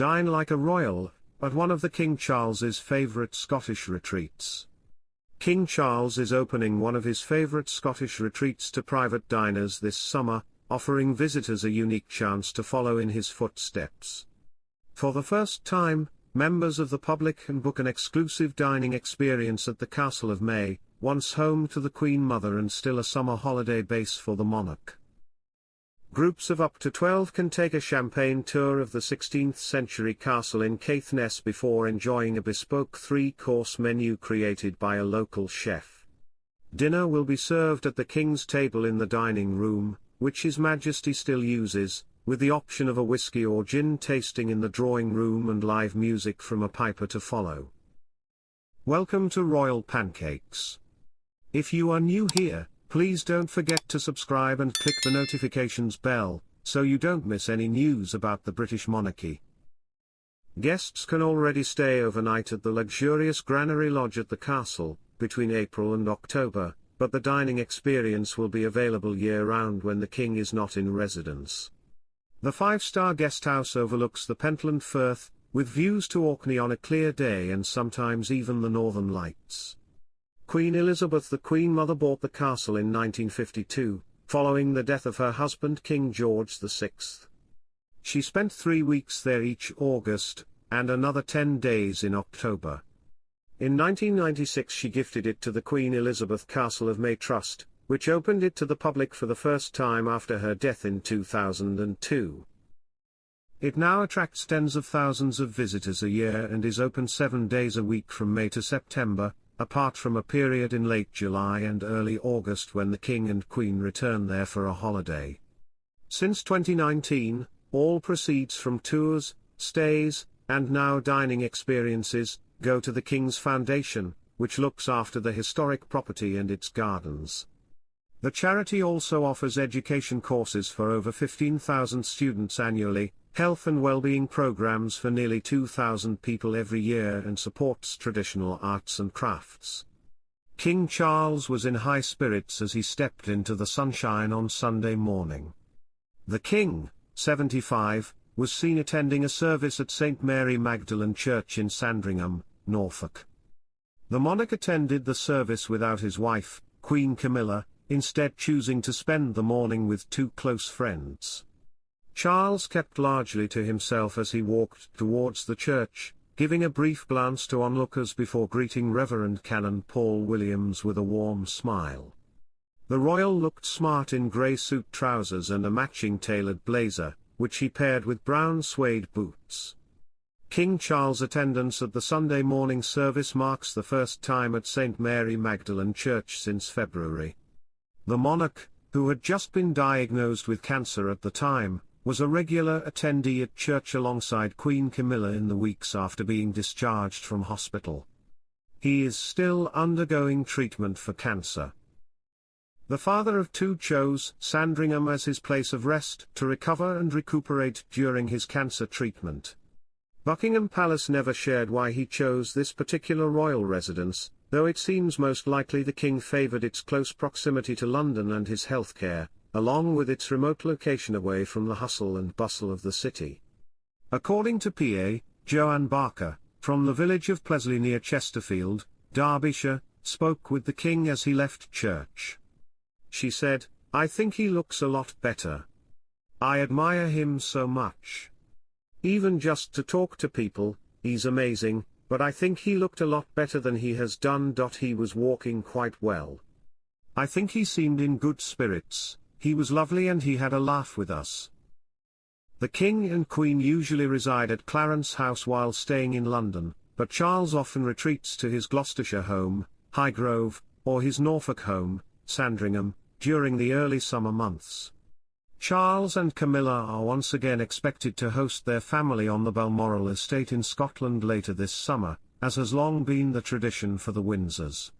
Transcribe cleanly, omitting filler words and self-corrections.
Dine like a royal, at one of the King Charles's favourite Scottish retreats. King Charles is opening one of his favourite Scottish retreats to private diners this summer, offering visitors a unique chance to follow in his footsteps. For the first time, members of the public can book an exclusive dining experience at the Castle of Mey, once home to the Queen Mother and still a summer holiday base for the monarch. Groups of up to 12 can take a champagne tour of the 16th-century castle in Caithness before enjoying a bespoke three-course menu created by a local chef. Dinner will be served at the King's table in the dining room, which His Majesty still uses, with the option of a whisky or gin tasting in the drawing room and live music from a piper to follow. Welcome to Royal Pancakes. If you are new here, please don't forget to subscribe and click the notifications bell, so you don't miss any news about the British monarchy. Guests can already stay overnight at the luxurious Granary Lodge at the castle, between April and October, but the dining experience will be available year-round when the King is not in residence. The five-star guesthouse overlooks the Pentland Firth, with views to Orkney on a clear day and sometimes even the Northern Lights. Queen Elizabeth, the Queen Mother, bought the castle in 1952, following the death of her husband King George VI. She spent 3 weeks there each August, and another 10 days in October. In 1996 she gifted it to the Queen Elizabeth Castle of Mey Trust, which opened it to the public for the first time after her death in 2002. It now attracts tens of thousands of visitors a year and is open 7 days a week from May to September, apart from a period in late July and early August when the King and Queen return there for a holiday. Since 2019, all proceeds from tours, stays, and now dining experiences, go to the King's Foundation, which looks after the historic property and its gardens. The charity also offers education courses for over 15,000 students annually, health and well-being programs for nearly 2,000 people every year, and supports traditional arts and crafts. King Charles was in high spirits as he stepped into the sunshine on Sunday morning. The King, 75, was seen attending a service at St. Mary Magdalene Church in Sandringham, Norfolk. The monarch attended the service without his wife, Queen Camilla, instead choosing to spend the morning with 2 close friends. Charles kept largely to himself as he walked towards the church, giving a brief glance to onlookers before greeting Reverend Canon Paul Williams with a warm smile. The royal looked smart in grey suit trousers and a matching tailored blazer, which he paired with brown suede boots. King Charles' attendance at the Sunday morning service marks the first time at St. Mary Magdalene Church since February. The monarch, who had just been diagnosed with cancer at the time, was a regular attendee at church alongside Queen Camilla in the weeks after being discharged from hospital. He is still undergoing treatment for cancer. The father of 2 chose Sandringham as his place of rest to recover and recuperate during his cancer treatment. Buckingham Palace never shared why he chose this particular royal residence, though it seems most likely the King favoured its close proximity to London and his healthcare, along with its remote location away from the hustle and bustle of the city. According to PA, Joanne Barker, from the village of Plesley near Chesterfield, Derbyshire, spoke with the King as he left church. She said, "I think he looks a lot better. I admire him so much. Even just to talk to people, he's amazing, but I think he looked a lot better than he has done. He was walking quite well. I think he seemed in good spirits. He was lovely and he had a laugh with us." The King and Queen usually reside at Clarence House while staying in London, but Charles often retreats to his Gloucestershire home, Highgrove, or his Norfolk home, Sandringham, during the early summer months. Charles and Camilla are once again expected to host their family on the Balmoral estate in Scotland later this summer, as has long been the tradition for the Windsors.